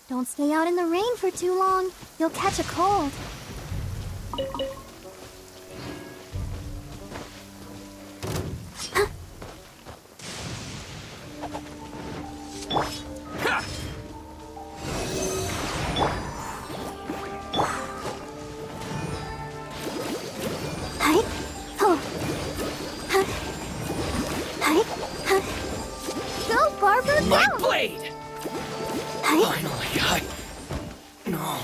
Don't stay out in the rain for too long. You'll catch a cold. Go, Barber, My go! blade! Finally, No.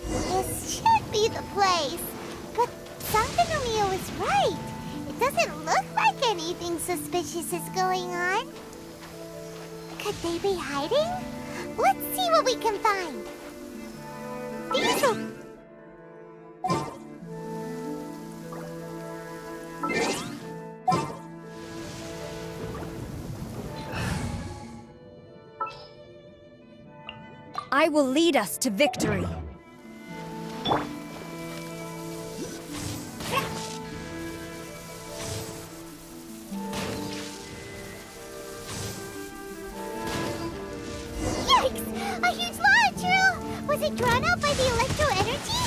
This should be the place. But Sankanomiya was right. It doesn't look like anything suspicious is going on. Could they be hiding? Let's see what we can find. These are... I will lead us to victory. Yikes! A huge lava trail! Was it drawn out by the electro energy?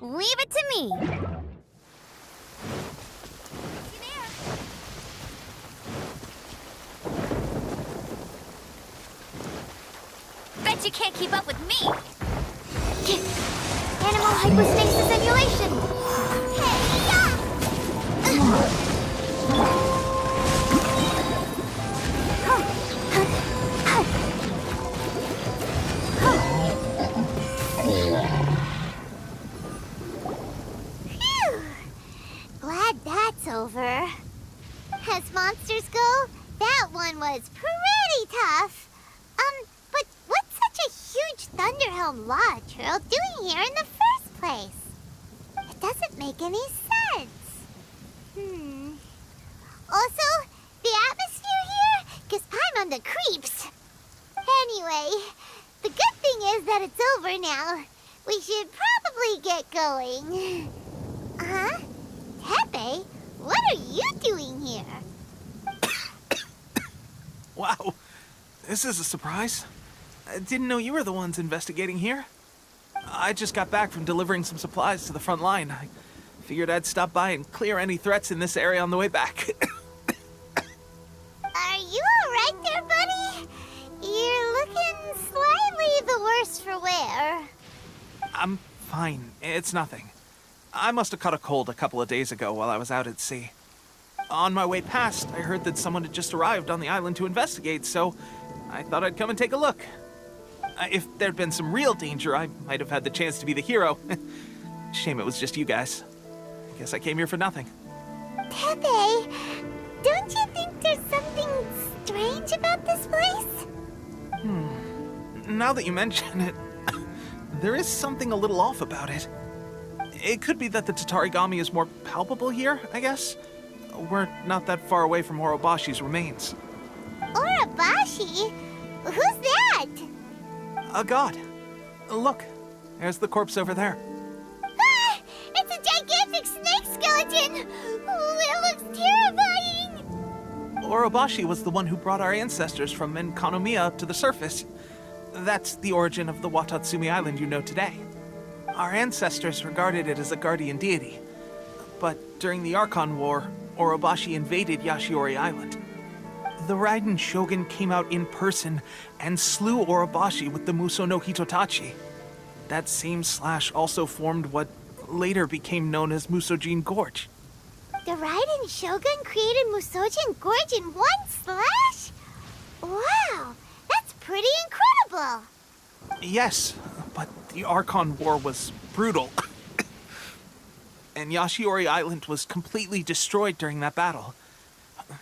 Leave it to me. Bet you can't keep up with me. Animal hypostasis emulation. Glad that's over. As monsters go, that one was pretty tough. But what's such a huge Thunderhelm lava trail doing here in the first place? It doesn't make any sense. Also, the atmosphere here gives Paimon the creeps. Anyway, the good thing is that it's over now. We should probably get going. Huh? Tepe, what are you doing here? Wow, this is a surprise. I didn't know you were the ones investigating here. I just got back from delivering some supplies to the front line. I figured I'd stop by and clear any threats in this area on the way back. Are you alright there, buddy? You're looking slightly the worse for wear. I'm fine. It's nothing. I must have caught a cold a couple of days ago while I was out at sea. On my way past, I heard that someone had just arrived on the island to investigate, so I thought I'd come and take a look. If there'd been some real danger, I might have had the chance to be the hero. Shame it was just you guys. I guess I came here for nothing. Tepe, don't you think there's something strange about this place? Now that you mention it, there is something a little off about it. It could be that the Tatarigami is more palpable here, I guess. We're not that far away from Orobashi's remains. Orobashi? Who's that? A god. Look, there's the corpse over there. Ah! It's a gigantic snake skeleton! Oh, it looks terrifying! Orobashi was the one who brought our ancestors from Enkanomiya to the surface. That's the origin of the Watatsumi Island you know today. Our ancestors regarded it as a guardian deity. But during the Archon War, Orobashi invaded Yashiori Island. The Raiden Shogun came out in person and slew Orobashi with the Muso no Hitotachi. That same slash also formed what later became known as Musojin Gorge. The Raiden Shogun created Musojin Gorge in one slash? Wow, that's pretty incredible! Yes, but the Archon War was brutal. And Yashiori Island was completely destroyed during that battle.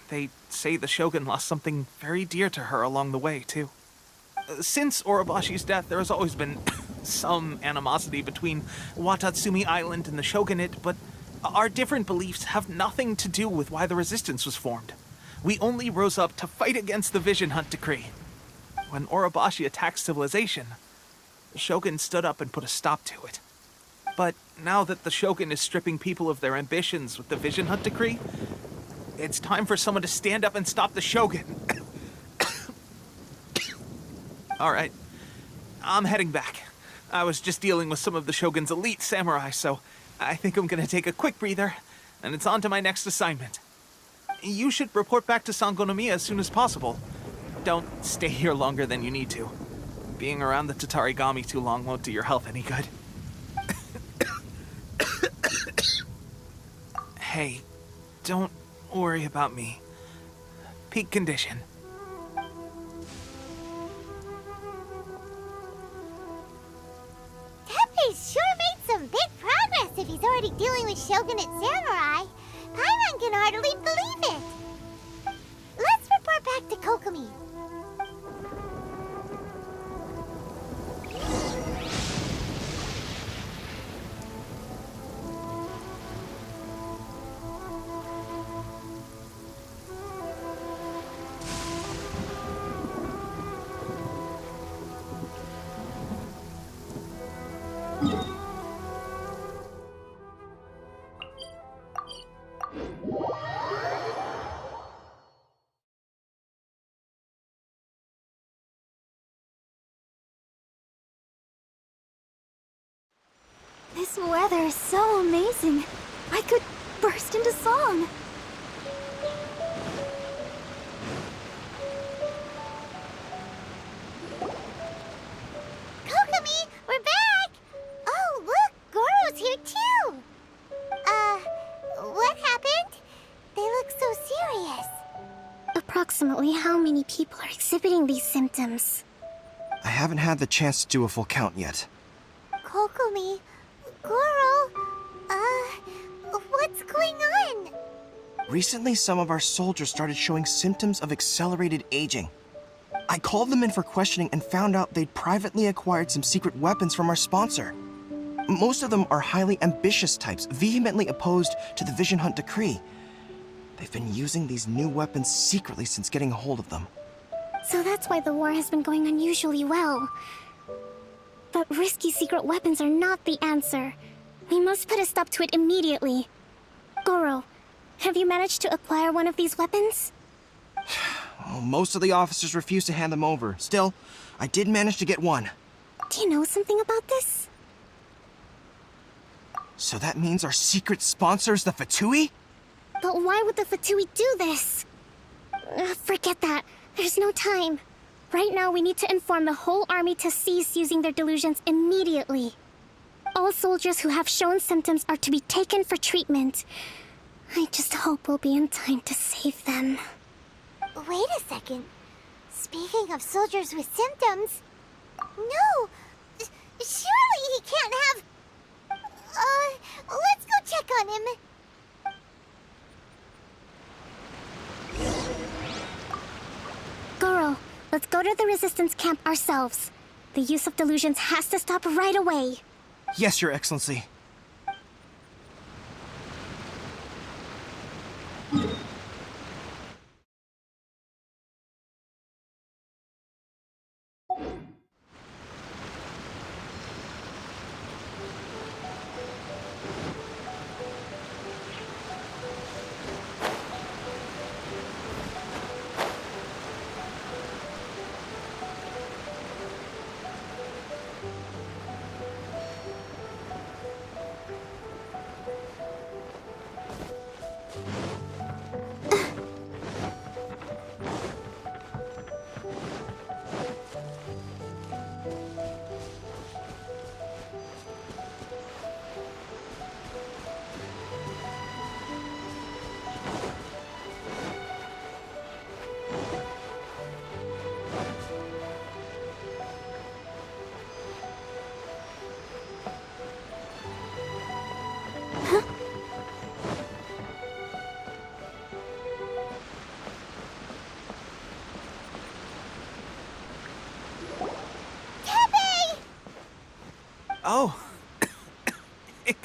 They say the Shogun lost something very dear to her along the way, too. Since Orobashi's death, there has always been some animosity between Watatsumi Island and the Shogunate, but our different beliefs have nothing to do with why the resistance was formed. We only rose up to fight against the Vision Hunt Decree. When Orobashi attacked civilization, the Shogun stood up and put a stop to it. But now that the Shogun is stripping people of their ambitions with the Vision Hunt Decree, it's time for someone to stand up and stop the Shogun. All right, I'm heading back. I was just dealing with some of the Shogun's elite samurai, so I think I'm gonna take a quick breather, and it's on to my next assignment. You should report back to Sangonomiya as soon as possible. Don't stay here longer than you need to. Being around the Tatarigami too long won't do your health any good. Hey, don't worry about me. Peak condition. Teppei's sure made some big progress if he's already dealing with Shogunate samurai. Paimon can hardly believe it. Let's report back to Kokomi. This weather is so amazing. I could burst into song. Kokomi, we're back! Oh, look, Goro's here too! What happened? They look so serious. Approximately how many people are exhibiting these symptoms? I haven't had the chance to do a full count yet. Kokomi, Goro, what's going on? Recently, some of our soldiers started showing symptoms of accelerated aging. I called them in for questioning and found out they'd privately acquired some secret weapons from our sponsor. Most of them are highly ambitious types, vehemently opposed to the Vision Hunt Decree. They've been using these new weapons secretly since getting a hold of them. So that's why the war has been going unusually well. But risky secret weapons are not the answer. We must put a stop to it immediately. Goro, have you managed to acquire one of these weapons? Well, most of the officers refuse to hand them over. Still, I did manage to get one. Do you know something about this? So that means our secret sponsor is the Fatui? But why would the Fatui do this? Forget that. There's no time. Right now, we need to inform the whole army to cease using their delusions immediately. All soldiers who have shown symptoms are to be taken for treatment. I just hope we'll be in time to save them. Wait a second. Speaking of soldiers with symptoms... No! Surely he can't have... let's go check on him. Goro, let's go to the resistance camp ourselves. The use of delusions has to stop right away. Yes, Your Excellency.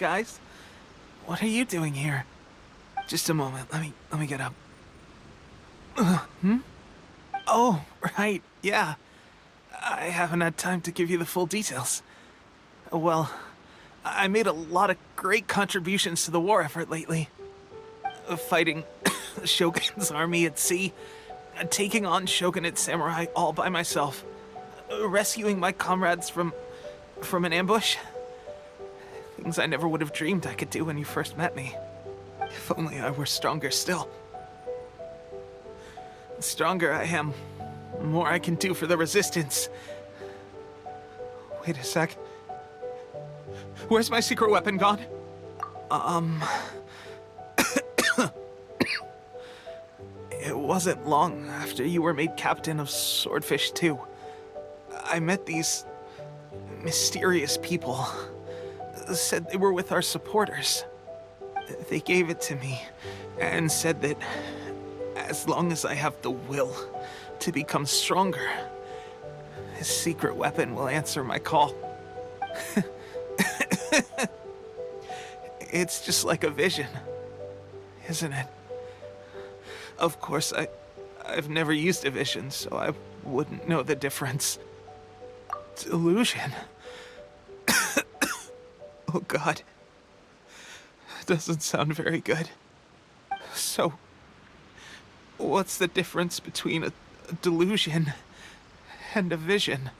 guys. What are you doing here? Just a moment. Let me get up. Oh, right. Yeah. I haven't had time to give you the full details. Well, I made a lot of great contributions to the war effort lately. Fighting the Shogun's army at sea, taking on Shogunate samurai all by myself, rescuing my comrades from an ambush. Things I never would have dreamed I could do when you first met me. If only I were stronger still. The stronger I am, the more I can do for the Resistance. Wait a sec. Where's my secret weapon gone? It wasn't long after you were made captain of Swordfish 2. I met these mysterious people. Said they were with our supporters. They gave it to me and said that as long as I have the will to become stronger, his secret weapon will answer my call. It's just like a vision, isn't it? Of course, I've never used a vision, so I wouldn't know the difference. Delusion? Oh God. That doesn't sound very good. So, what's the difference between a delusion and a vision?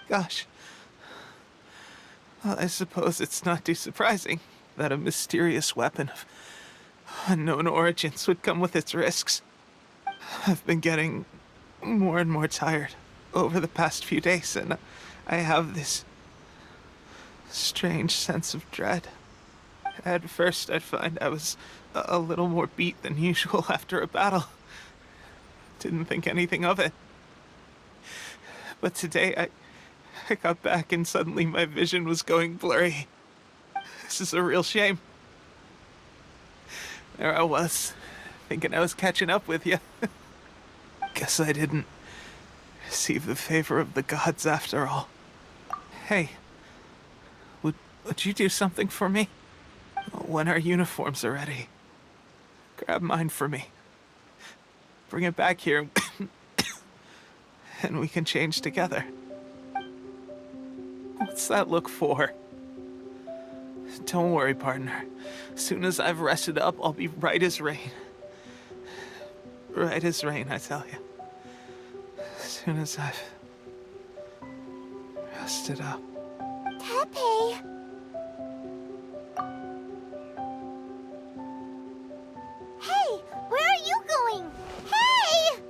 Gosh. Well, I suppose it's not too surprising that a mysterious weapon of unknown origins would come with its risks. I've been getting more and more tired over the past few days, and I have this strange sense of dread. At first, I'd find I was a little more beat than usual after a battle. Didn't think anything of it. But today, I got back and suddenly my vision was going blurry. This is a real shame. There I was, thinking I was catching up with you. Guess I didn't receive the favor of the gods after all. Hey, would you do something for me? When our uniforms are ready, grab mine for me. Bring it back here, and we can change together. What's that look for? Don't worry, partner. As soon as I've rested up, I'll be right as rain. Right as rain, I tell you. As soon as I've rested up. Tepe! Hey! Where are you going? Hey!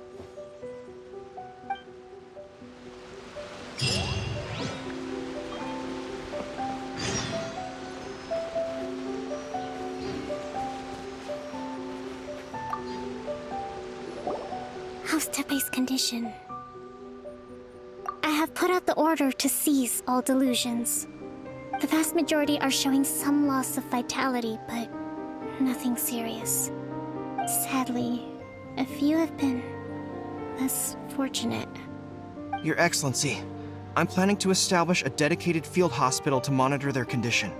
How's Tepe's condition? I have put out the order to cease all delusions. The vast majority are showing some loss of vitality, but nothing serious. Sadly, a few have been less fortunate. Your Excellency, I'm planning to establish a dedicated field hospital to monitor their condition.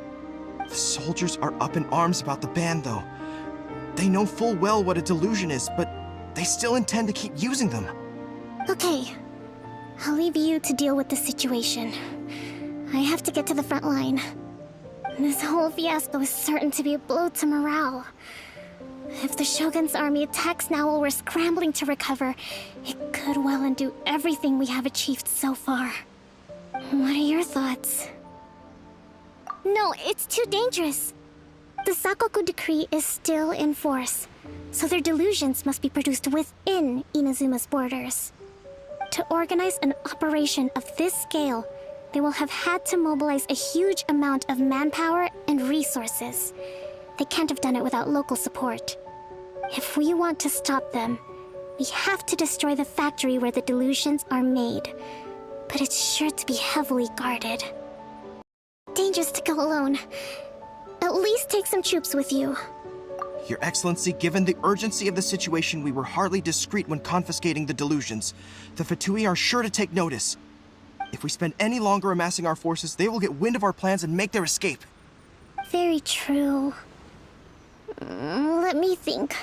The soldiers are up in arms about the ban, though. They know full well what a delusion is, but they still intend to keep using them. Okay, I'll leave you to deal with the situation. I have to get to the front line. This whole fiasco is certain to be a blow to morale. If the Shogun's army attacks now while we're scrambling to recover, it could well undo everything we have achieved so far. What are your thoughts? No, it's too dangerous. The Sakoku decree is still in force, so their delusions must be produced within Inazuma's borders. To organize an operation of this scale, they will have had to mobilize a huge amount of manpower and resources. They can't have done it without local support. If we want to stop them, we have to destroy the factory where the delusions are made. But it's sure to be heavily guarded. Dangerous to go alone. At least take some troops with you. Your Excellency, given the urgency of the situation, we were hardly discreet when confiscating the delusions. The Fatui are sure to take notice. If we spend any longer amassing our forces, they will get wind of our plans and make their escape. Very true. Let me think.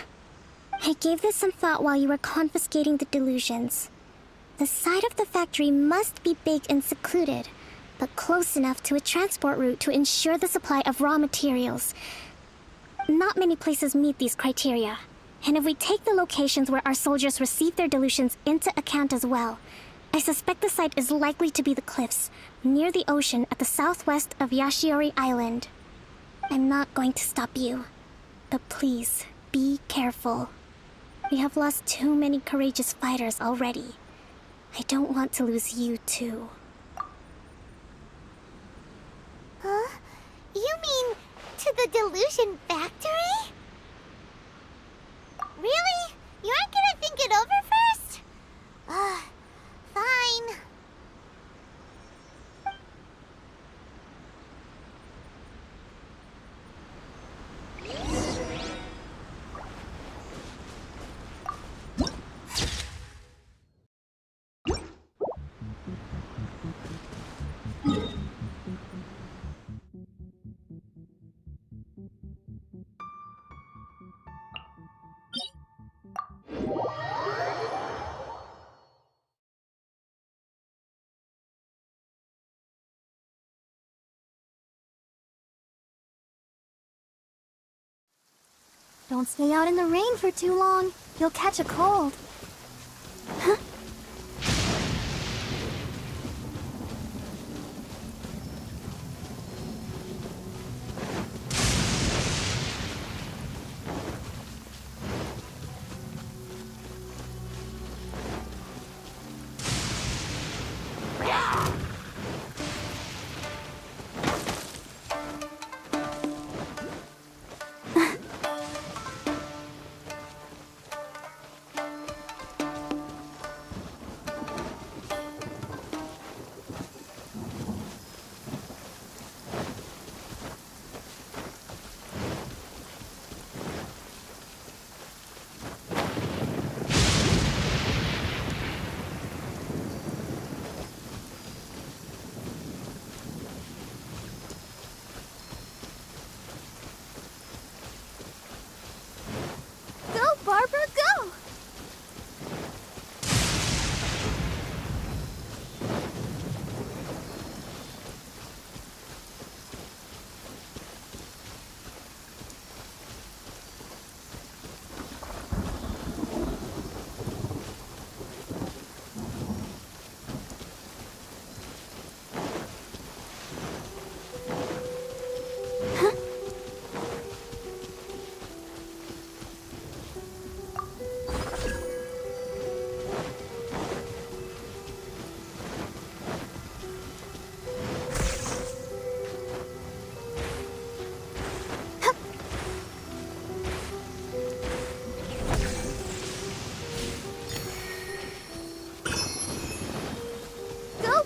I gave this some thought while you were confiscating the delusions. The side of the factory must be big and secluded, but close enough to a transport route to ensure the supply of raw materials. Not many places meet these criteria. And if we take the locations where our soldiers receive their delusions into account as well, I suspect the site is likely to be the cliffs, near the ocean at the southwest of Yashiori Island. I'm not going to stop you, but please, be careful. We have lost too many courageous fighters already. I don't want to lose you too. Huh? You mean to the delusion factory? Really? You aren't gonna think it over first? Fine. Don't stay out in the rain for too long. You'll catch a cold. Barbara, go!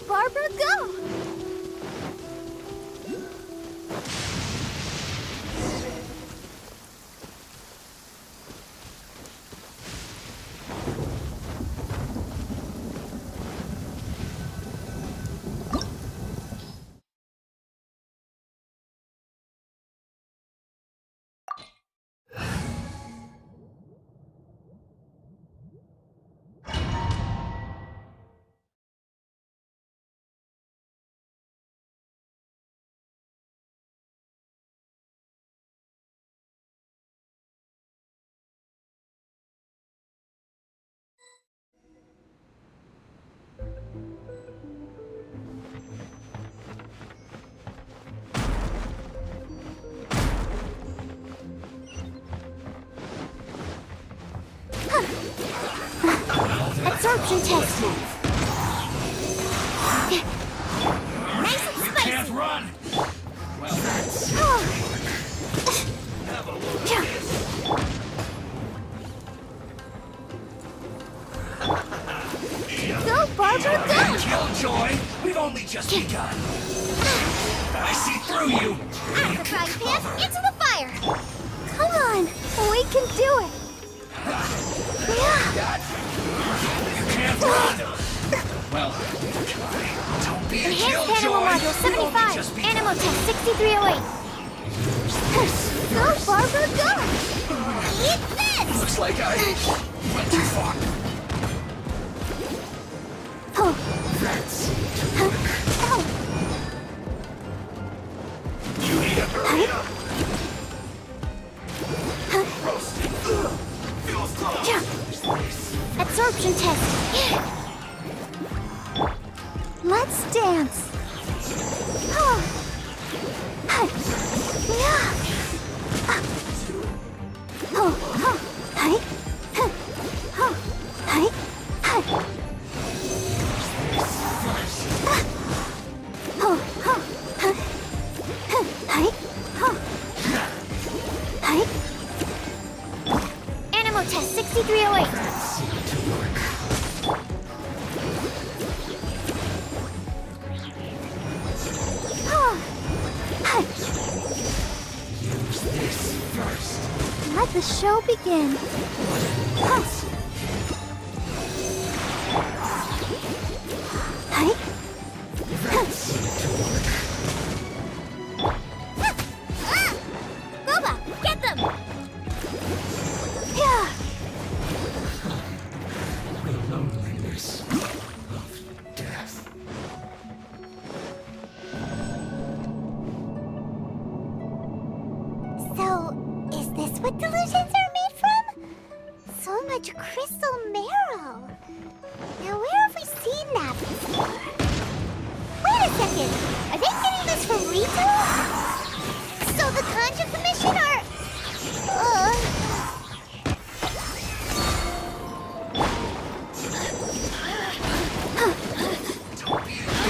Barbara, go! Absorption test. Nice and spicy. You can't run. Well, that's... Have a look at this. Go, Barbara, go! Killjoy, we've only just begun. I see through you. Out of the frying pan, into the fire! Come on, we can do it! You can't run. Well, try. Don't Enhanced Animal Module 75, Animal Test 6308. Go, Barbara, go! Eat this! Looks like I went too far. Oh. That's Ow. you need to hurry up. Roasting. Feels close. Yeah. Absorption test. Let's dance. Oh. Hi. Yeah. Oh. Oh. Hi. Oh. Hi. Hi. Oh. Oh. Hi. Oh. Hi. Animal test 6308. Let the show begin. Huh. Hi. Boba, get them! Yeah. The loneliness of death. So, is this what delusions are made from? So much crystal marrow. Now, where have we seen that before? Wait a second. Are they getting this from Rito? So the Conjure Commission are...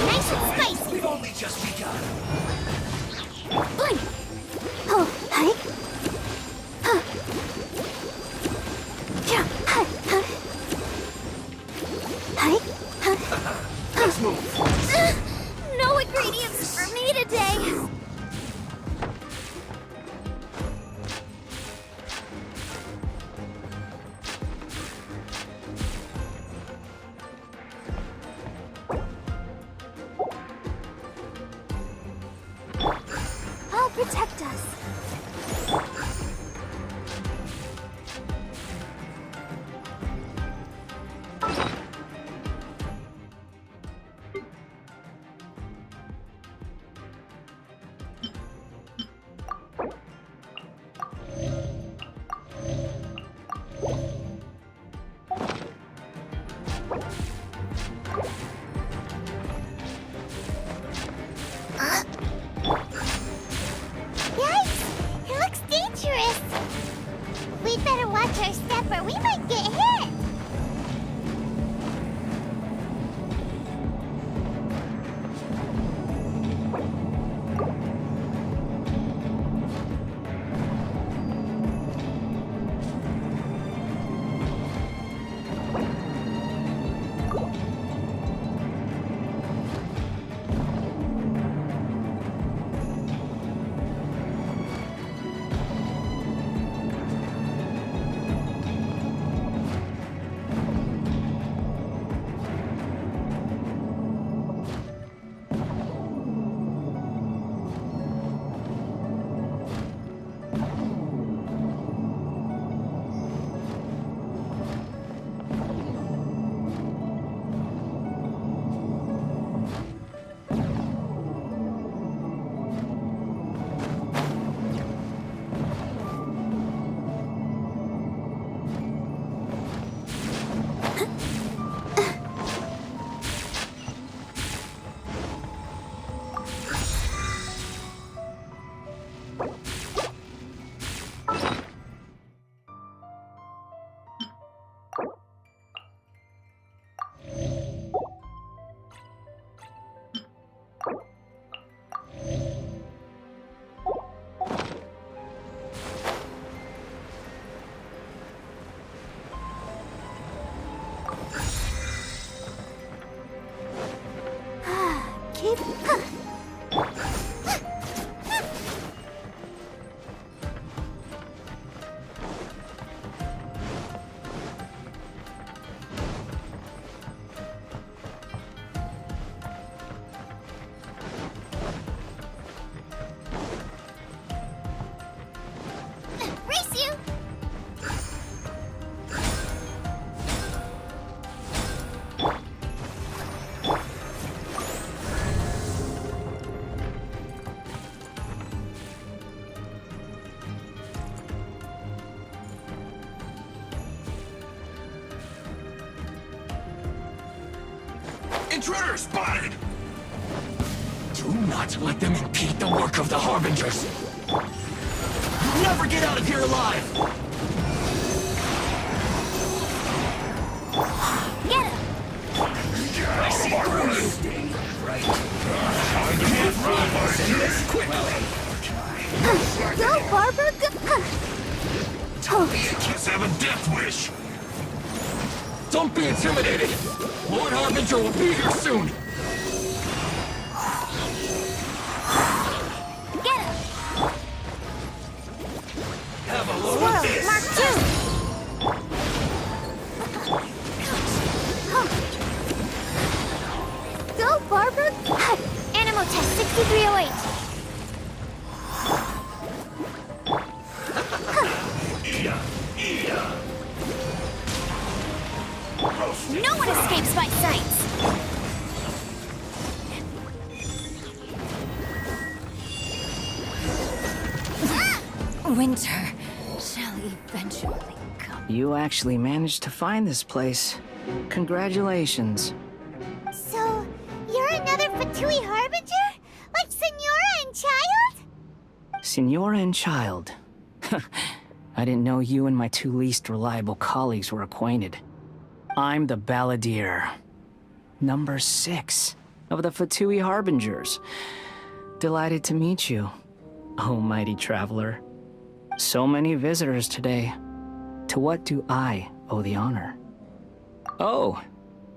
Nice and spicy. We've only just begun. Blink. Oh, hi. Huh. Yeah. Hi. Huh. Hi. Huh. Let's move. No ingredients for me today. I'll protect us. Yikes! It looks dangerous! Intruder spotted! Do not let them impede the work of the Harbingers! You'll never get out of here alive! Get him! I see through you! Right. I can't run! Send this quickly! Go, Barbara, go! These kids have a death wish! Don't be intimidated! Lord Harbinger will be here soon! Get him! Have a look Swirl, at this! Mark 2! Go, Barbara! Animal test 6308. No one escapes my sights! Winter shall eventually come. You actually managed to find this place. Congratulations. So, you're another Fatui Harbinger? Like Senora and Child? Senora and Child. I didn't know you and my two least reliable colleagues were acquainted. I'm the Balladeer. Number 6 of the Fatui Harbingers. Delighted to meet you, oh mighty traveler. So many visitors today. To what do I owe the honor? Oh,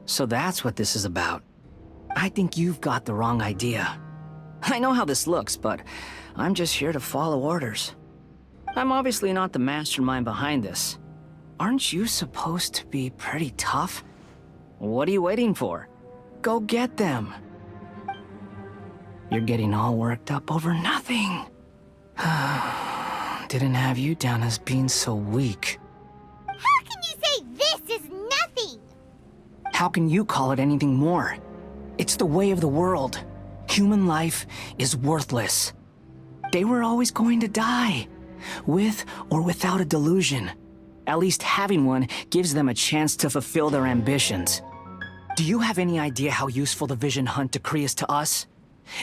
so that's what this is about. I think you've got the wrong idea. I know how this looks, but I'm just here to follow orders. I'm obviously not the mastermind behind this. Aren't you supposed to be pretty tough? What are you waiting for? Go get them. You're getting all worked up over nothing. Didn't have you down as being so weak. How can you say this is nothing? How can you call it anything more? It's the way of the world. Human life is worthless. They were always going to die, with or without a delusion. At least having one gives them a chance to fulfill their ambitions. Do you have any idea how useful the Vision Hunt decree is to us?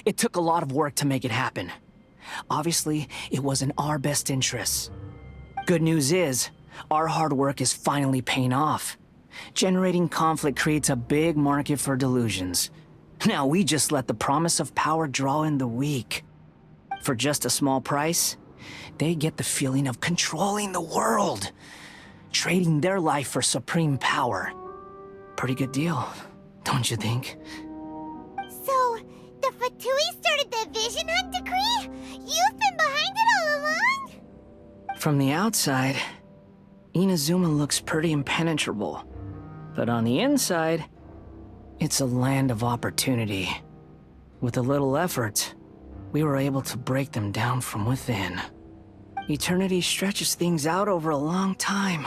It took a lot of work to make it happen. Obviously, it was in our best interests. Good news is, our hard work is finally paying off. Generating conflict creates a big market for delusions. Now we just let the promise of power draw in the weak. For just a small price, they get the feeling of controlling the world. Trading their life for supreme power. Pretty good deal, don't you think? So, the Fatui started the Vision Hunt decree? You've been behind it all along? From the outside, Inazuma looks pretty impenetrable. But on the inside, it's a land of opportunity. With a little effort, we were able to break them down from within. Eternity stretches things out over a long time,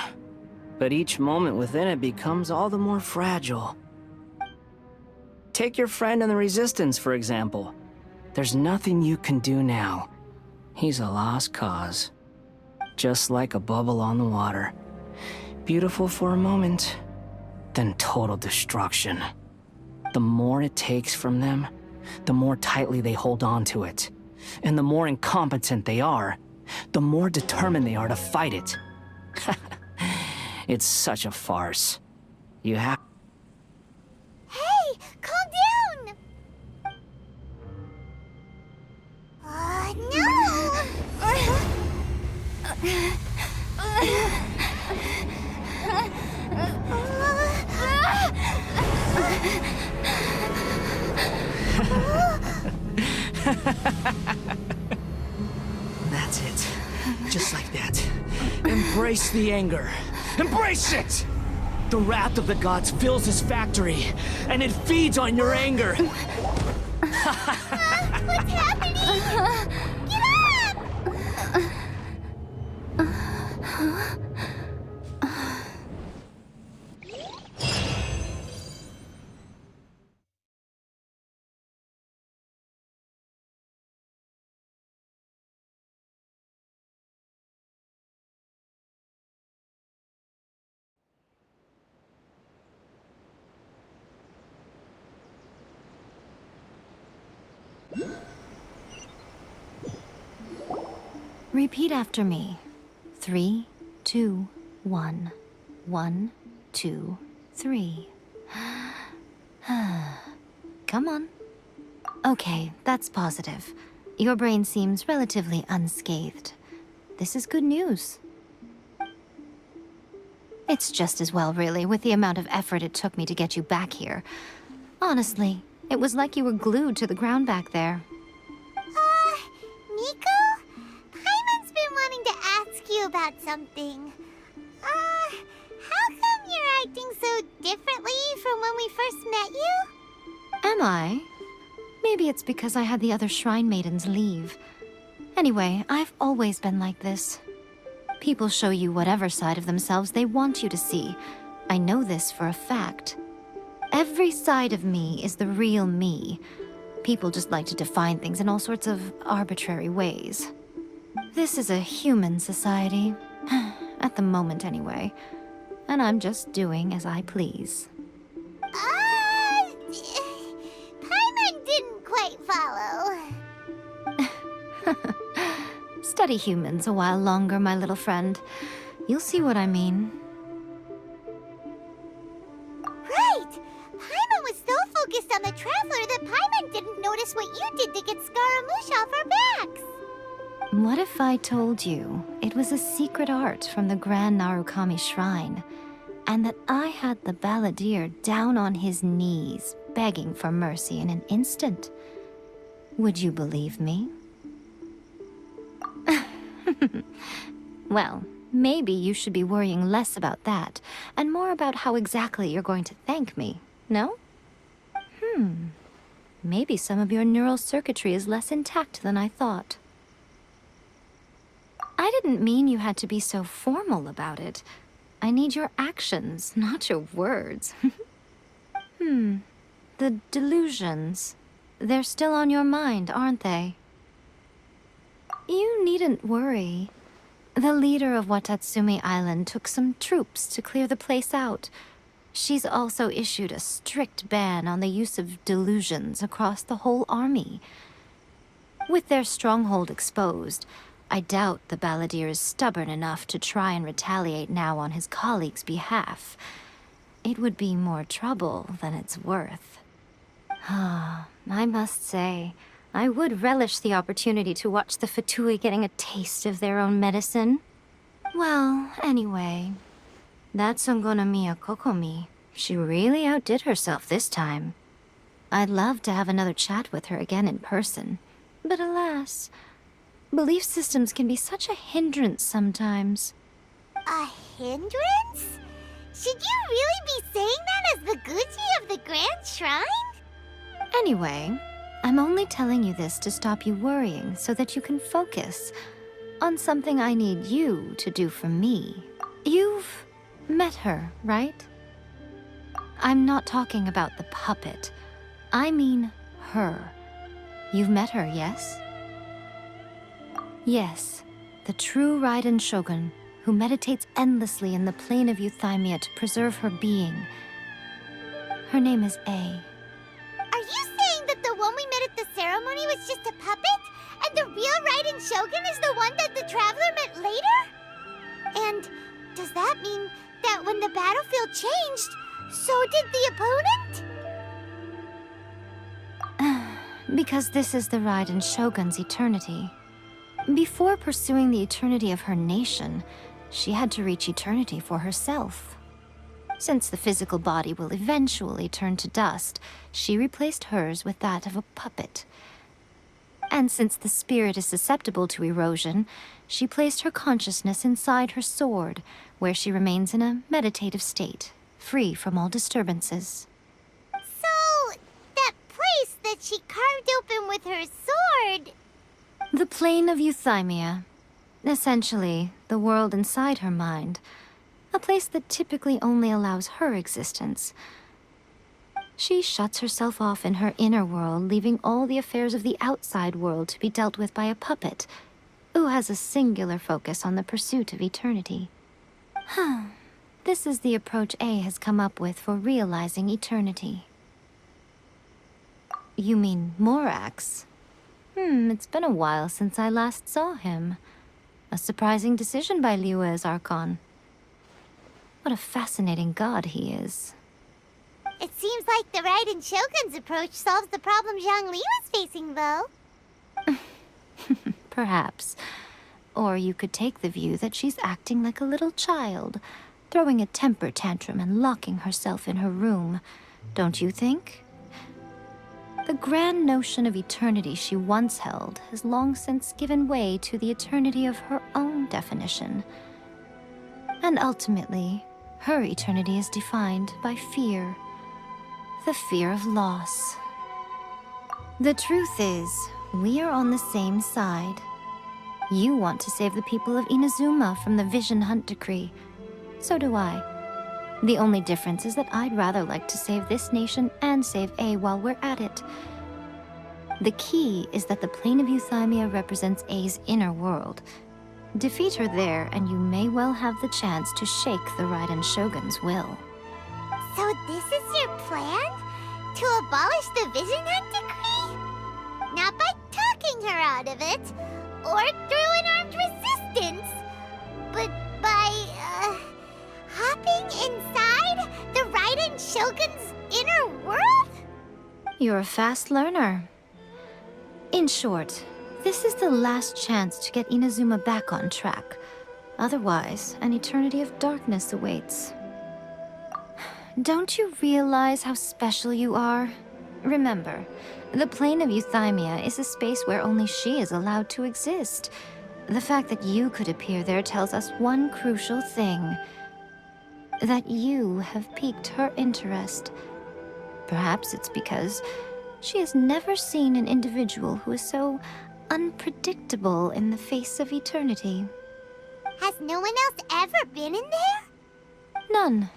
but each moment within it becomes all the more fragile. Take your friend in the Resistance, for example. There's nothing you can do now. He's a lost cause. Just like a bubble on the water. Beautiful for a moment, then total destruction. The more it takes from them, the more tightly they hold on to it. And the more incompetent they are, the more determined they are to fight it. It's such a farce. You have... Hey, calm down! That's it. Just like that. Embrace the anger. Embrace it! The wrath of the gods fills this factory, and it feeds on your anger. What's happening? Get up! Repeat after me. 3, 2, 1. 1, 2, 3. Come on. Okay, that's positive. Your brain seems relatively unscathed. This is good news. It's just as well, really, with the amount of effort it took me to get you back here. Honestly, it was like you were glued to the ground back there. Nico? Paimon's been wanting to ask you about something. How come you're acting so differently from when we first met you? Am I? Maybe it's because I had the other Shrine Maidens leave. Anyway, I've always been like this. People show you whatever side of themselves they want you to see. I know this for a fact. Every side of me is the real me. People just like to define things in all sorts of arbitrary ways. This is a human society. At the moment, anyway. And I'm just doing as I please. Paimon didn't quite follow. Study humans a while longer, my little friend. You'll see what I mean. Right! Paimon was so focused on the Traveler that Paimon didn't notice what you did to get Scaramouche off our backs. What if I told you it was a secret art from the Grand Narukami Shrine, and that I had the balladeer down on his knees, begging for mercy in an instant? Would you believe me? Well, maybe you should be worrying less about that, and more about how exactly you're going to thank me, no? Maybe some of your neural circuitry is less intact than I thought. I didn't mean you had to be so formal about it. I need your actions, not your words. The delusions. They're still on your mind, aren't they? You needn't worry. The leader of Watatsumi Island took some troops to clear the place out. She's also issued a strict ban on the use of delusions across the whole army. With their stronghold exposed, I doubt the balladeer is stubborn enough to try and retaliate now on his colleague's behalf. It would be more trouble than it's worth. I must say, I would relish the opportunity to watch the Fatui getting a taste of their own medicine. Well, anyway, that Songonomiya Kokomi, she really outdid herself this time. I'd love to have another chat with her again in person, but alas, belief systems can be such a hindrance sometimes. A hindrance? Should you really be saying that as the Gucci of the Grand Shrine? Anyway, I'm only telling you this to stop you worrying so that you can focus on something I need you to do for me. You've met her, right? I'm not talking about the puppet. I mean her. You've met her, yes? Yes, the true Raiden Shogun, who meditates endlessly in the plane of Euthymia to preserve her being. Her name is A. Are you saying that the one we met at the ceremony was just a puppet? And the real Raiden Shogun is the one that the Traveler met later? And does that mean that when the battlefield changed, so did the opponent? Because this is the Raiden Shogun's eternity. Before pursuing the eternity of her nation, she had to reach eternity for herself. Since the physical body will eventually turn to dust, she replaced hers with that of a puppet. And since the spirit is susceptible to erosion, she placed her consciousness inside her sword, where she remains in a meditative state, free from all disturbances. So, that place that she carved open with her sword... The plane of Euthymia. Essentially, the world inside her mind. A place that typically only allows her existence. She shuts herself off in her inner world, leaving all the affairs of the outside world to be dealt with by a puppet, who has a singular focus on the pursuit of eternity. This is the approach A has come up with for realizing eternity. You mean Morax? It's been a while since I last saw him. A surprising decision by Liyue's Archon. What a fascinating god he is. It seems like the Raiden Shogun's approach solves the problem Xiangling was facing, though. Perhaps. Or you could take the view that she's acting like a little child, throwing a temper tantrum and locking herself in her room. Don't you think? The grand notion of eternity she once held has long since given way to the eternity of her own definition. And ultimately, her eternity is defined by fear. The fear of loss. The truth is, we are on the same side. You want to save the people of Inazuma from the Vision Hunt decree. So do I. The only difference is that I'd rather like to save this nation and save A while we're at it. The key is that the plane of Euthymia represents A's inner world. Defeat her there, and you may well have the chance to shake the Raiden Shogun's will. So this is your plan? To abolish the Vision Hunt decree? Not by talking her out of it, or through an armed resistance, but by, hopping inside the Raiden Shogun's inner world? You're a fast learner. In short, this is the last chance to get Inazuma back on track. Otherwise, an eternity of darkness awaits. Don't you realize how special you are? Remember, the plane of Euthymia is a space where only she is allowed to exist. The fact that you could appear there tells us one crucial thing. That you have piqued her interest. Perhaps it's because she has never seen an individual who is so unpredictable in the face of eternity. Has no one else ever been in there? None.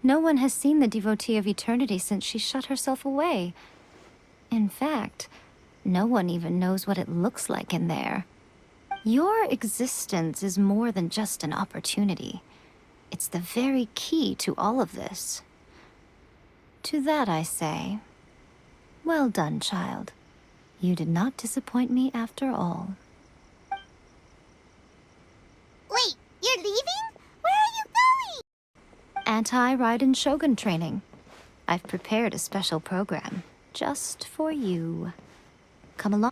No one has seen the devotee of eternity since she shut herself away. In fact, no one even knows what it looks like in there. Your existence is more than just an opportunity. It's the very key to all of this. To that I say, well done, child. You did not disappoint me after all. Wait, you're leaving? Where are you going? Anti-Raiden Shogun training. I've prepared a special program just for you. Come along.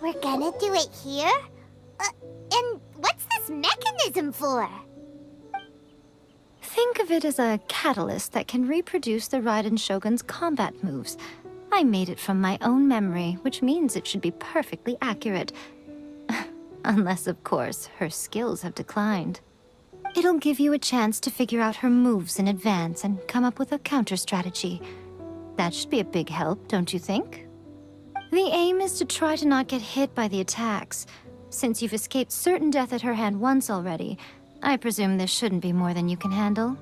We're gonna do it here? And what's this mechanism for? Think of it as a catalyst that can reproduce the Raiden Shogun's combat moves. I made it from my own memory, which means it should be perfectly accurate. Unless, of course, her skills have declined. It'll give you a chance to figure out her moves in advance and come up with a counter-strategy. That should be a big help, don't you think? The aim is to try to not get hit by the attacks. Since you've escaped certain death at her hand once already, I presume this shouldn't be more than you can handle.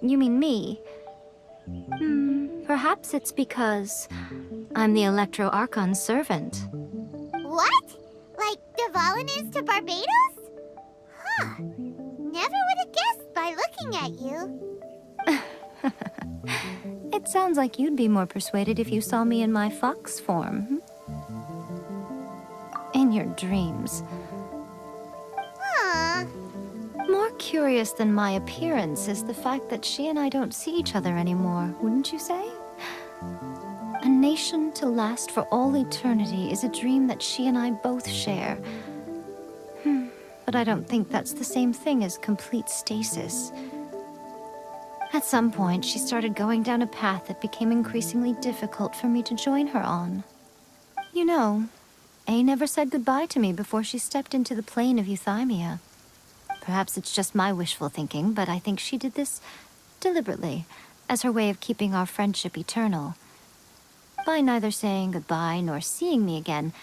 You mean me? Perhaps it's because I'm the Electro Archon's servant. What? Like Devalin is to Barbados? Huh. Never would have guessed by looking at you. It sounds like you'd be more persuaded if you saw me in my fox form. In your dreams. Huh. More curious than my appearance is the fact that she and I don't see each other anymore, wouldn't you say? A nation to last for all eternity is a dream that she and I both share. But I don't think that's the same thing as complete stasis. At some point, she started going down a path that became increasingly difficult for me to join her on. You know, A never said goodbye to me before she stepped into the plane of Euthymia. Perhaps it's just my wishful thinking, but I think she did this deliberately, as her way of keeping our friendship eternal. By neither saying goodbye nor seeing me again,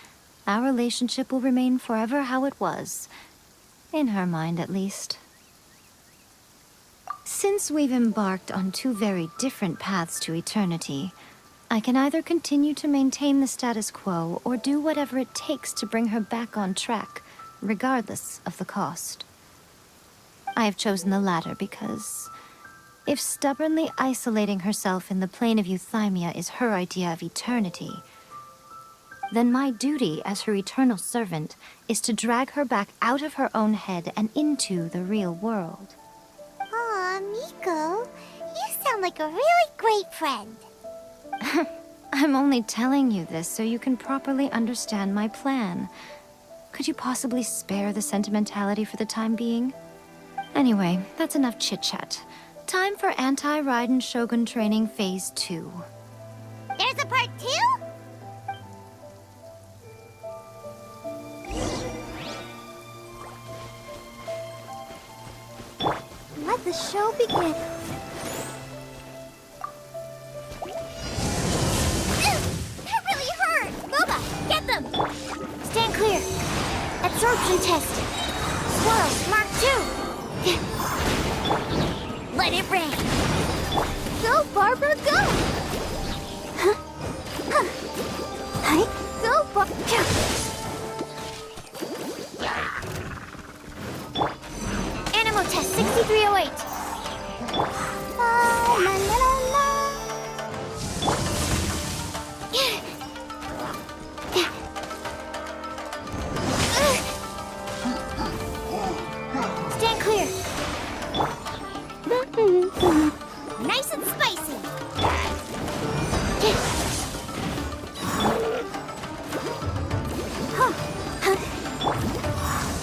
our relationship will remain forever how it was. In her mind, at least. Since we've embarked on two very different paths to eternity, I can either continue to maintain the status quo or do whatever it takes to bring her back on track, regardless of the cost. I have chosen the latter because if stubbornly isolating herself in the plane of Euthymia is her idea of eternity, then my duty as her eternal servant is to drag her back out of her own head and into the real world. Aw, Miko, you sound like a really great friend. I'm only telling you this so you can properly understand my plan. Could you possibly spare the sentimentality for the time being? Anyway, that's enough chit-chat. Time for Anti-Raiden Shogun Training Phase 2. There's a part 2? Let the show begin. That really hurt! Boba, get them! Stand clear. Absorption test. Swirl, Mark 2. Let it rain. Go, Barbara, go! Hi. Go, Barbara. Animal test 6308. La, la, la, la. Stand clear. Nice and spicy.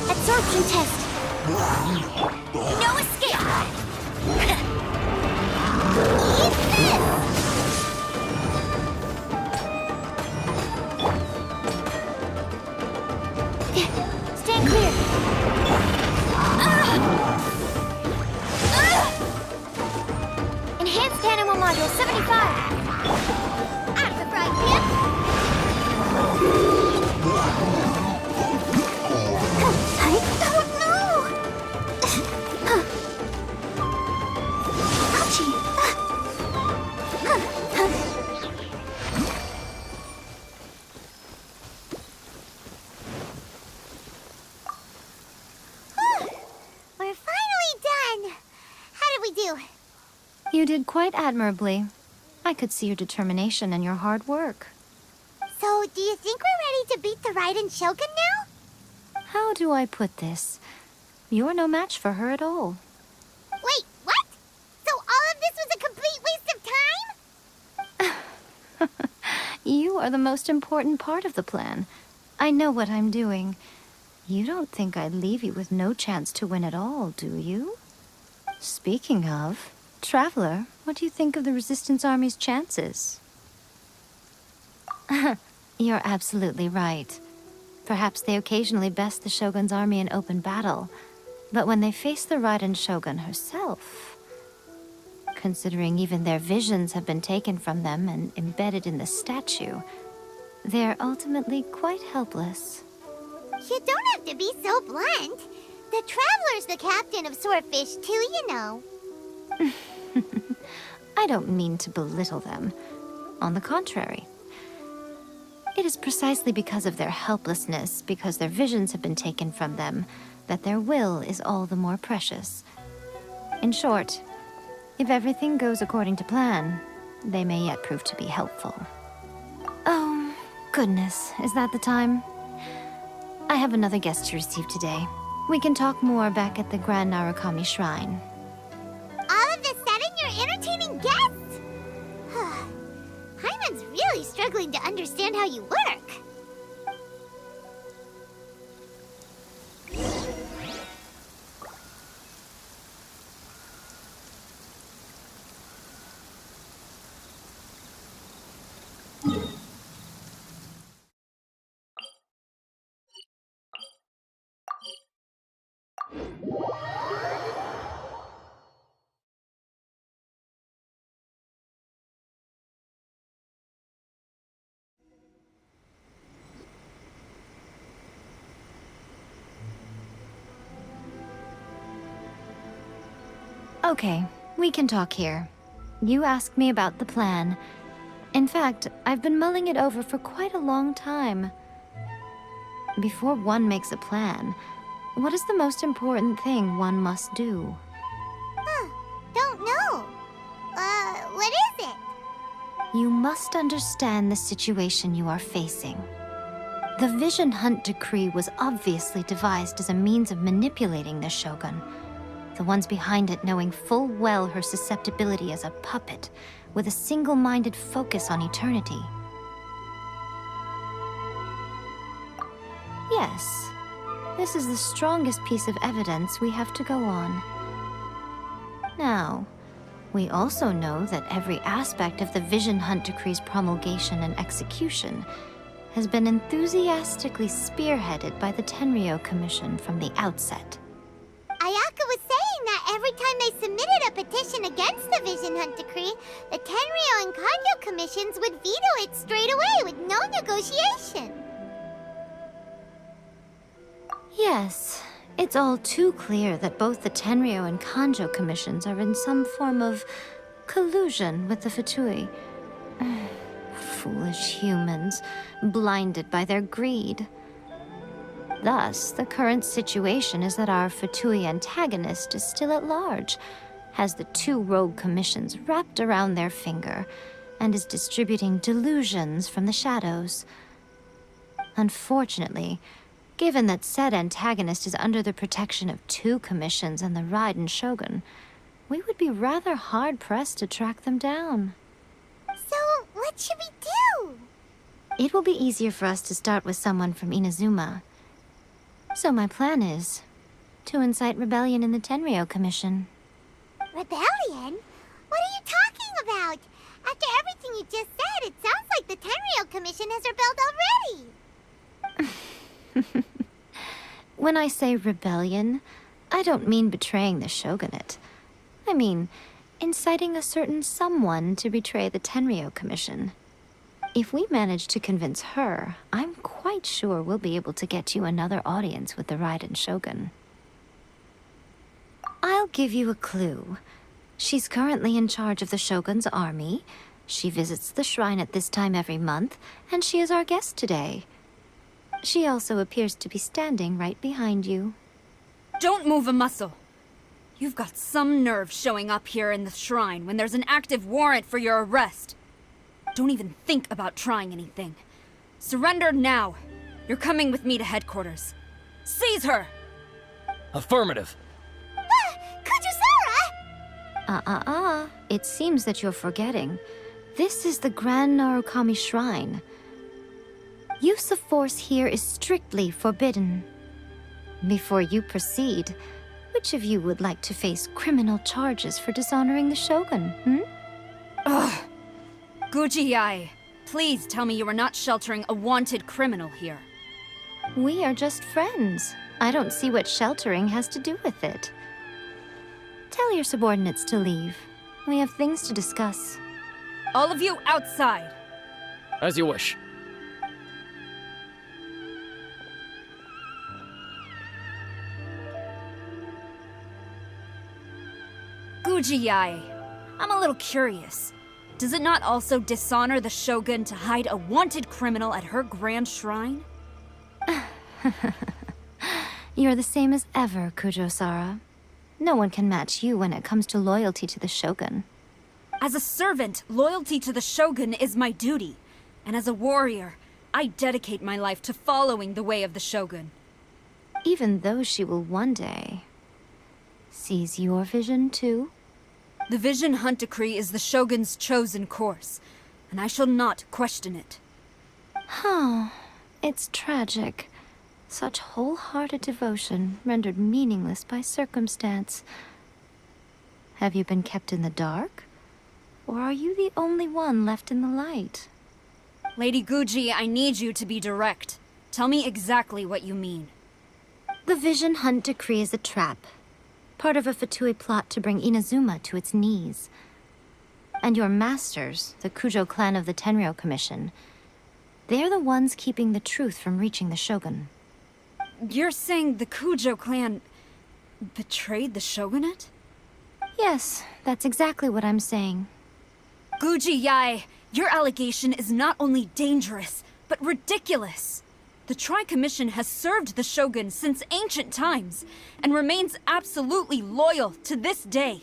Absorption test. No escape. Eat this! Stand clear. Enhanced animal module 75. Out of the frying pan! Oh, no! Ouchie! We're finally done! How did we do? You did quite admirably. I could see your determination and your hard work. So, do you think we're ready to beat the Raiden Shogun now? How do I put this? You're no match for her at all. Wait, what? So all of this was a complete waste of time? You are the most important part of the plan. I know what I'm doing. You don't think I'd leave you with no chance to win at all, do you? Speaking of, Traveler, what do you think of the Resistance Army's chances? You're absolutely right. Perhaps they occasionally best the Shogun's army in open battle, but when they face the Raiden Shogun herself, considering even their visions have been taken from them and embedded in the statue, they're ultimately quite helpless. You don't have to be so blunt. The Traveler's the captain of Swordfish too, you know. I don't mean to belittle them. On the contrary. It is precisely because of their helplessness, because their visions have been taken from them, that their will is all the more precious. In short, if everything goes according to plan, they may yet prove to be helpful. Oh, goodness, is that the time? I have another guest to receive today. We can talk more back at the Grand Narukami Shrine. All of a sudden, you're entertaining guests? Paimon's really struggling to understand how you work. Okay, we can talk here. You asked me about the plan. In fact, I've been mulling it over for quite a long time. Before one makes a plan, what is the most important thing one must do? Don't know. What is it? You must understand the situation you are facing. The Vision Hunt Decree was obviously devised as a means of manipulating the Shogun. The ones behind it knowing full well her susceptibility as a puppet, with a single-minded focus on eternity. Yes, this is the strongest piece of evidence we have to go on. Now, we also know that every aspect of the Vision Hunt Decree's promulgation and execution has been enthusiastically spearheaded by the Tenryou Commission from the outset. Ayaka was saying that every time they submitted a petition against the Vision Hunt Decree, the Tenryou and Kanjo commissions would veto it straight away with no negotiation. Yes, it's all too clear that both the Tenryou and Kanjo commissions are in some form of collusion with the Fatui. Foolish humans, blinded by their greed. Thus, the current situation is that our Fatui antagonist is still at large, has the two rogue commissions wrapped around their finger, and is distributing delusions from the shadows. Unfortunately, given that said antagonist is under the protection of two commissions and the Raiden Shogun, we would be rather hard-pressed to track them down. So, what should we do? It will be easier for us to start with someone from Inazuma. So my plan is to incite rebellion in the Tenryou Commission. Rebellion? What are you talking about? After everything you just said, it sounds like the Tenryou Commission has rebelled already. When I say rebellion, I don't mean betraying the shogunate. I mean inciting a certain someone to betray the Tenryou Commission. If we manage to convince her, I'm quite sure we'll be able to get you another audience with the Raiden Shogun. I'll give you a clue. She's currently in charge of the Shogun's army. She visits the shrine at this time every month, and she is our guest today. She also appears to be standing right behind you. Don't move a muscle. You've got some nerve showing up here in the shrine when there's an active warrant for your arrest. Don't even think about trying anything. Surrender now. You're coming with me to headquarters. Seize her! Affirmative. Kujusara! It seems that you're forgetting. This is the Grand Narukami Shrine. Use of force here is strictly forbidden. Before you proceed, which of you would like to face criminal charges for dishonoring the Shogun, Ugh! Guji-ai, please tell me you are not sheltering a wanted criminal here. We are just friends. I don't see what sheltering has to do with it. Tell your subordinates to leave. We have things to discuss. All of you outside! As you wish. Guji-ai, I'm a little curious. Does it not also dishonor the Shogun to hide a wanted criminal at her grand shrine? You're the same as ever, Kujo-Sara. No one can match you when it comes to loyalty to the Shogun. As a servant, loyalty to the Shogun is my duty. And as a warrior, I dedicate my life to following the way of the Shogun. Even though she will one day seize your vision too? The Vision Hunt Decree is the Shogun's chosen course, and I shall not question it. Oh, it's tragic. Such wholehearted devotion rendered meaningless by circumstance. Have you been kept in the dark? Or are you the only one left in the light? Lady Guji, I need you to be direct. Tell me exactly what you mean. The Vision Hunt Decree is a trap. Part of a Fatui plot to bring Inazuma to its knees. And your masters, the Kujo clan of the Tenryou Commission, they're the ones keeping the truth from reaching the Shogun. You're saying the Kujo clan betrayed the shogunate? Yes, that's exactly what I'm saying. Guji Yae, your allegation is not only dangerous, but ridiculous. The Tri-Commission has served the Shogun since ancient times, and remains absolutely loyal to this day.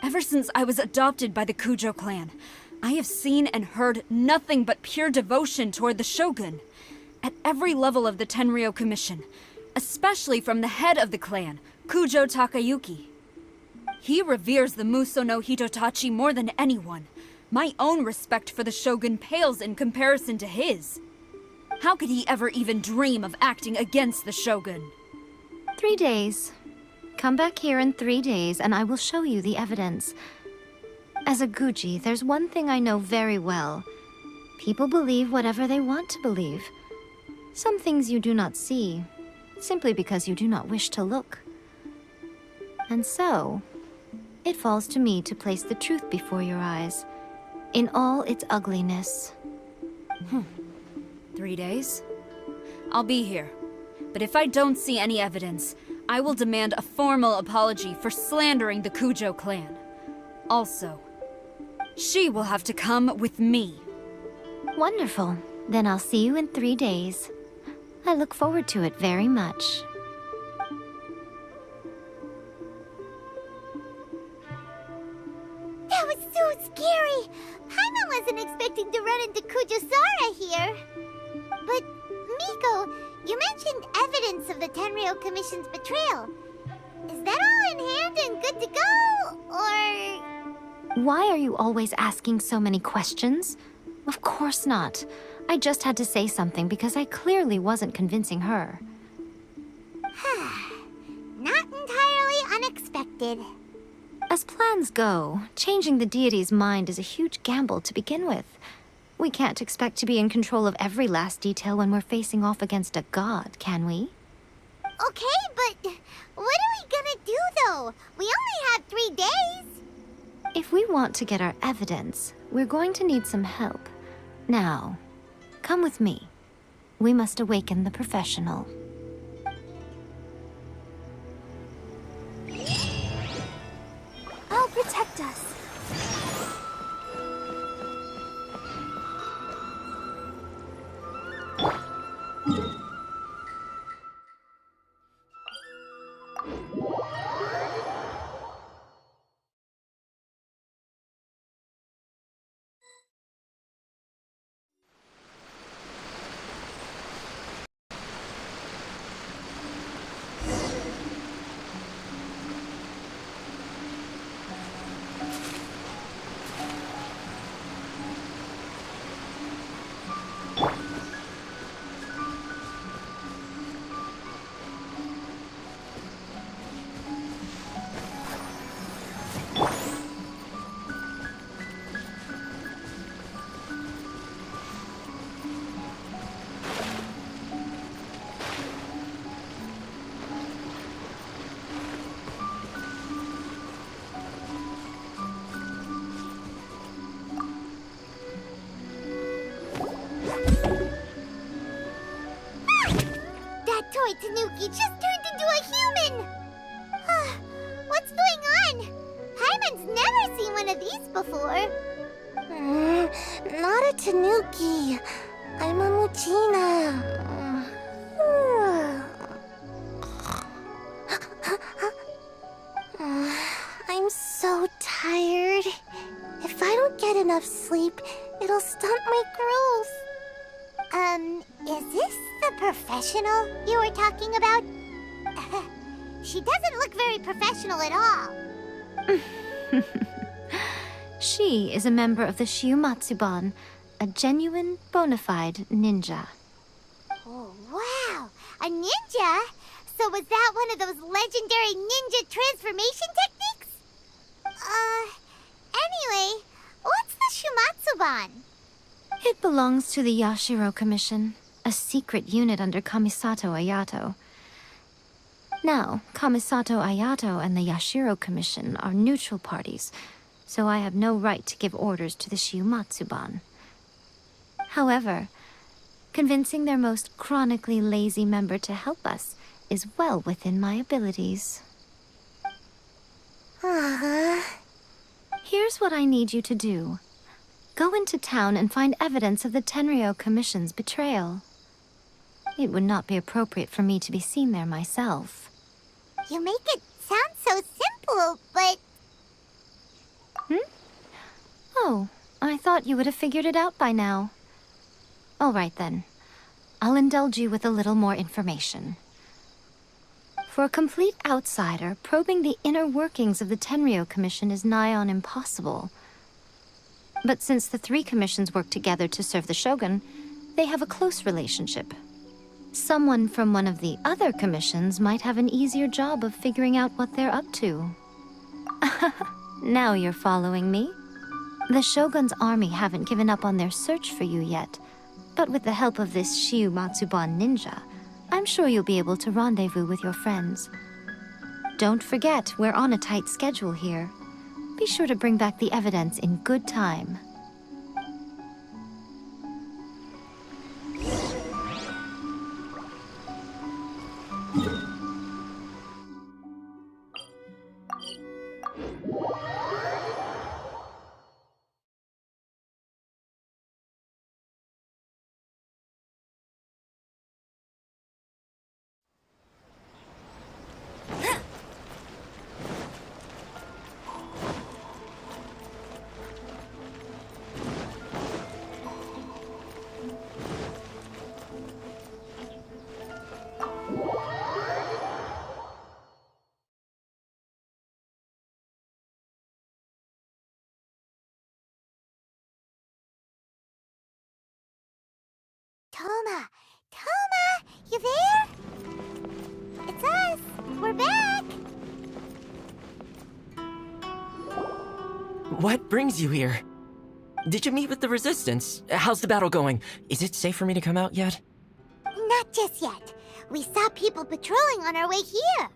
Ever since I was adopted by the Kujo clan, I have seen and heard nothing but pure devotion toward the Shogun. At every level of the Tenryou Commission, especially from the head of the clan, Kujo Takayuki. He reveres the Muso no Hitotachi more than anyone. My own respect for the Shogun pales in comparison to his. How could he ever even dream of acting against the Shogun? 3 days. Come back here in 3 days and I will show you the evidence. As a Guji, there's one thing I know very well. People believe whatever they want to believe. Some things you do not see, simply because you do not wish to look. And so, it falls to me to place the truth before your eyes, in all its ugliness. 3 days? I'll be here. But if I don't see any evidence, I will demand a formal apology for slandering the Kujo clan. Also, she will have to come with me. Wonderful. Then I'll see you in 3 days. I look forward to it very much. That was so scary! Paimon wasn't expecting to run into Kujo-Sara here. But, Miko, you mentioned evidence of the Tenryou Commission's betrayal. Is that all in hand and good to go, or...? Why are you always asking so many questions? Of course not. I just had to say something because I clearly wasn't convincing her. Not entirely unexpected. As plans go, changing the deity's mind is a huge gamble to begin with. We can't expect to be in control of every last detail when we're facing off against a god, can we? Okay, but what are we gonna do, though? We only have 3 days. If we want to get our evidence, we're going to need some help. Now, come with me. We must awaken the professional. I'll protect us. Toy Tanuki just turned into a human! What's going on? Paimon's never seen one of these before. Not a tanuki. I'm a muchina. I'm so tired. If I don't get enough sleep, it'll stunt my growth. Is this the professional you were talking about? She doesn't look very professional at all. She is a member of the Shiumatsuban, a genuine, bona fide ninja. Oh, wow! A ninja? So was that one of those legendary ninja transformation techniques? Anyway, what's the Shumatsuban? It belongs to the Yashiro Commission, a secret unit under Kamisato Ayato. Now, Kamisato Ayato and the Yashiro Commission are neutral parties, so I have no right to give orders to the Shiumatsuban. However, convincing their most chronically lazy member to help us is well within my abilities. Here's what I need you to do. Go into town and find evidence of the Tenryou Commission's betrayal. It would not be appropriate for me to be seen there myself. You make it sound so simple, but... Oh, I thought you would have figured it out by now. All right then. I'll indulge you with a little more information. For a complete outsider, probing the inner workings of the Tenryou Commission is nigh on impossible. But since the three commissions work together to serve the Shogun, they have a close relationship. Someone from one of the other commissions might have an easier job of figuring out what they're up to. Now you're following me. The Shogun's army haven't given up on their search for you yet, but with the help of this Shiumatsuban ninja, I'm sure you'll be able to rendezvous with your friends. Don't forget, we're on a tight schedule here. Be sure to bring back the evidence in good time. Toma, you there? It's us. We're back. What brings you here? Did you meet with the Resistance? How's the battle going? Is it safe for me to come out yet? Not just yet. We saw people patrolling on our way here.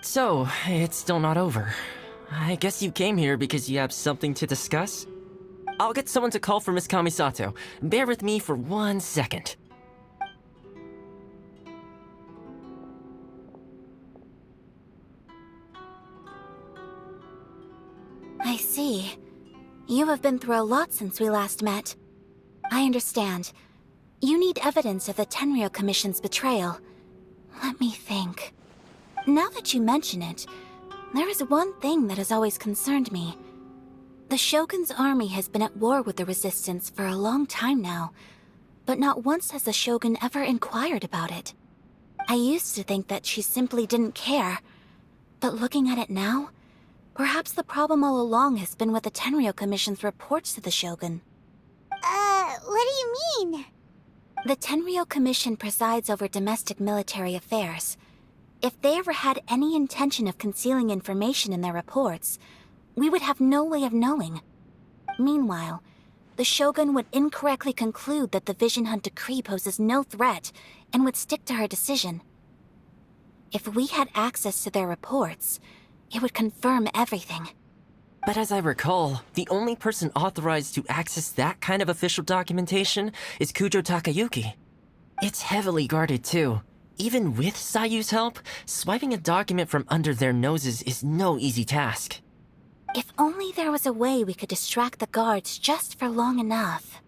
So, it's still not over. I guess you came here because you have something to discuss? I'll get someone to call for Miss Kamisato. Bear with me for 1 second. I see. You have been through a lot since we last met. I understand. You need evidence of the Tenryou Commission's betrayal. Let me think. Now that you mention it, there is one thing that has always concerned me. The Shogun's army has been at war with the Resistance for a long time now, but not once has the Shogun ever inquired about it. I used to think that she simply didn't care, but looking at it now, perhaps the problem all along has been with the Tenryou Commission's reports to the Shogun. What do you mean? The Tenryou Commission presides over domestic military affairs. If they ever had any intention of concealing information in their reports, we would have no way of knowing. Meanwhile, the Shogun would incorrectly conclude that the Vision Hunt decree poses no threat and would stick to her decision. If we had access to their reports, it would confirm everything. But as I recall, the only person authorized to access that kind of official documentation is Kujo Takayuki. It's heavily guarded too. Even with Sayu's help, swiping a document from under their noses is no easy task. If only there was a way we could distract the guards just for long enough.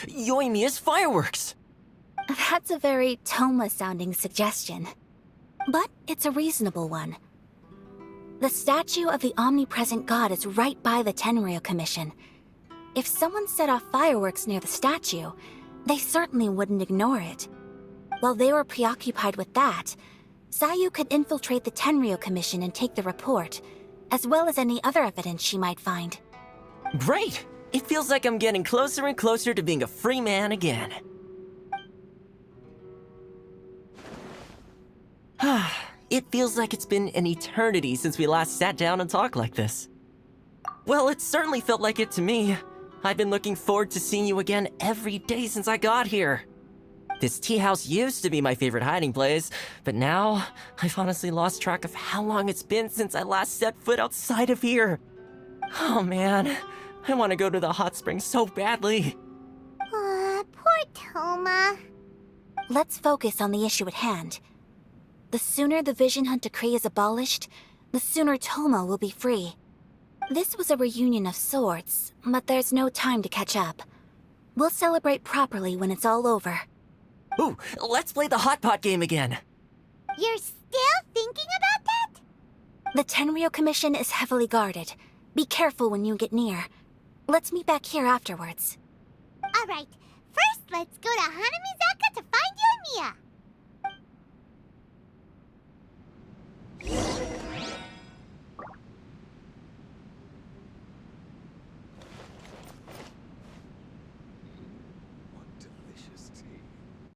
Yoimiya's fireworks! That's a very Toma-sounding suggestion. But it's a reasonable one. The statue of the omnipresent god is right by the Tenryou Commission. If someone set off fireworks near the statue, they certainly wouldn't ignore it. While they were preoccupied with that, Sayu could infiltrate the Tenryou Commission and take the report, as well as any other evidence she might find. Great! It feels like I'm getting closer and closer to being a free man again. It feels like it's been an eternity since we last sat down and talked like this. Well, it certainly felt like it to me. I've been looking forward to seeing you again every day since I got here. This tea house used to be my favorite hiding place, but now I've honestly lost track of how long it's been since I last set foot outside of here. Oh man, I want to go to the hot springs so badly. Poor Toma. Let's focus on the issue at hand. The sooner the Vision Hunt Decree is abolished, the sooner Toma will be free. This was a reunion of sorts, but there's no time to catch up. We'll celebrate properly when it's all over. Ooh, let's play the hot pot game again. You're still thinking about that? The Tenryou Commission is heavily guarded. Be careful when you get near. Let's meet back here afterwards. Alright, first let's go to Hanamizaka to find Yoimiya.